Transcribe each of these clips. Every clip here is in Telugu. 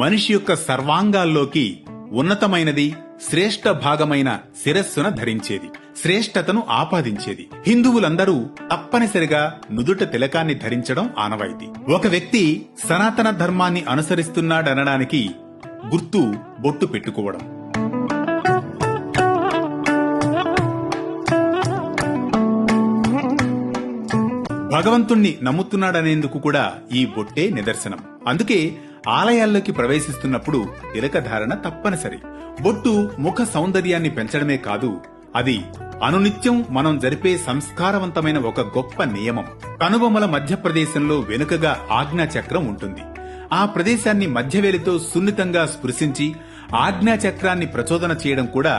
మనిషి యొక్క సర్వాంగాల్లోకి ఉన్నతమైనది శ్రేష్ఠ భాగమైన శిరస్సున ధరించేది, శ్రేష్ఠతను ఆపాదించేది. హిందువులందరూ తప్పనిసరిగా నుదుట తిలకాన్ని ధరించడం ఆనవాయితీ. ఒక వ్యక్తి సనాతన ధర్మాన్ని అనుసరిస్తున్నాడనడానికి గుర్తు బొట్టు పెట్టుకోవడం. భగవంతుణ్ణి నమ్ముతున్నాడనేందుకు కూడా ఈ బొట్టే నిదర్శనం. అందుకే ఆలయాల్లోకి ప్రవేశిస్తున్నప్పుడు తిలకధారణ తప్పనిసరి. బొట్టు ముఖ సౌందర్యాన్ని పెంచడమే కాదు, అది అనునిత్యం మనం జరిపే సంస్కారవంతమైన ఒక గొప్ప నియమం. కనుబొమ్మల మధ్యప్రదేశంలో వెనుకగా ఆజ్ఞాచక్రం ఉంటుంది. ఆ ప్రదేశాన్ని మధ్యవేలితో సున్నితంగా స్పృశించి ఆజ్ఞాచక్రాన్ని ప్రచోదన చేయడం కూడా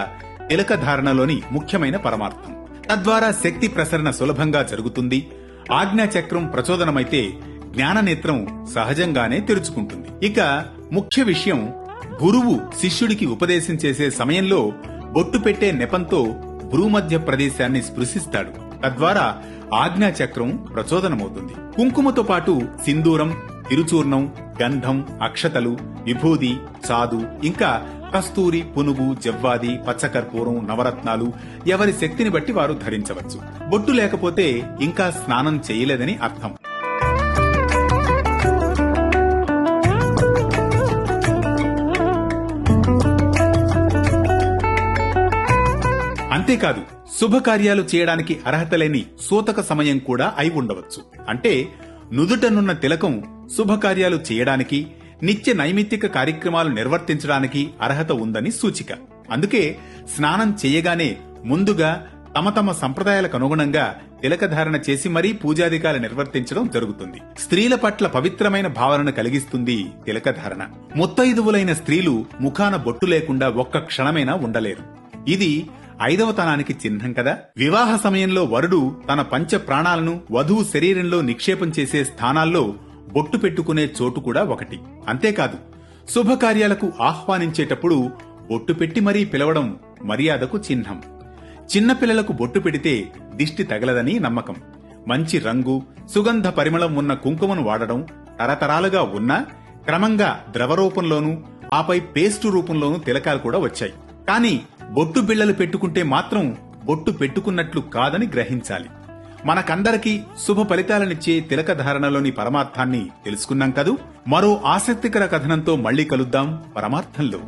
తిలకధారణలోని ముఖ్యమైన పరమార్థం. తద్వారా శక్తి ప్రసరణ సులభంగా జరుగుతుంది. ఆజ్ఞాచక్రం ప్రచోదనమైతే జ్ఞాననేత్రం సహజంగానే తెరుచుకుంటుంది. ఇక ముఖ్య విషయం, గురువు శిష్యుడికి ఉపదేశం చేసే సమయంలో బొట్టు పెట్టే నెపంతో భ్రూమధ్య ప్రదేశాన్ని స్పృశిస్తాడు. తద్వారా ఆజ్ఞాచక్రం ప్రచోదనమవుతుంది. కుంకుమతో పాటు సింధూరం, తిరుచూర్ణం, గంధం, అక్షతలు, విభూది, చాదు, ఇంకా కస్తూరి, పునుగు, జవ్వాది, పచ్చకర్పూరం, నవరత్నాలు ఎవరి శక్తిని బట్టి వారు ధరించవచ్చు. బొట్టు లేకపోతే ఇంకా స్నానం చేయలేదని అర్థం. అంతేకాదు, శుభకార్యాలు చేయడానికి అర్హత లేని సూతక సమయం కూడా అయి ఉండవచ్చు. అంటే నుదుటనున్న తిలకం శుభకార్యాలు చేయడానికి, నిత్య నైమిత్తిక కార్యక్రమాలు నిర్వర్తించడానికి అర్హత ఉందని సూచిక. అందుకే స్నానం చేయగానే ముందుగా తమ తమ సంప్రదాయాలకు అనుగుణంగా తిలకధారణ చేసి మరీ పూజాధికాలు నిర్వర్తించడం జరుగుతుంది. స్త్రీల పట్ల పవిత్రమైన భావనను కలిగిస్తుంది తిలకధారణ. ముత్తైదువులైన స్త్రీలు ముఖాన బొట్టు లేకుండా ఒక్క క్షణమైనా ఉండలేరు. ఇది 5వ తనానికి చిహ్నం కదా. వివాహ సమయంలో వరుడు తన పంచ ప్రాణాలను వధువు శరీరంలో నిక్షేపం చేసే స్థానాల్లో బొట్టు పెట్టుకునే చోటు కూడా ఒకటి. అంతేకాదు, శుభకార్యాలకు ఆహ్వానించేటప్పుడు బొట్టు పెట్టి మరీ పిలవడం మర్యాదకు చిహ్నం. చిన్నపిల్లలకు బొట్టు పెడితే దిష్టి తగలదని నమ్మకం. మంచి రంగు, సుగంధ పరిమళం ఉన్న కుంకుమను వాడడం తరతరాలుగా ఉన్నా క్రమంగా ద్రవరూపంలోనూ ఆపై పేస్టు రూపంలోనూ తిలకాలు కూడా వచ్చాయి. కానీ బొట్టు బిళ్లలు పెట్టుకుంటే మాత్రం బొట్టు పెట్టుకున్నట్లు కాదని గ్రహించాలి. మనకందరికీ శుభ ఫలితాలనిచ్చే తిలకధారణలోని పరమార్థాన్ని తెలుసుకున్నాం కదూ. మరో ఆసక్తికర కథనంతో మళ్లీ కలుద్దాం పరమార్థంలో.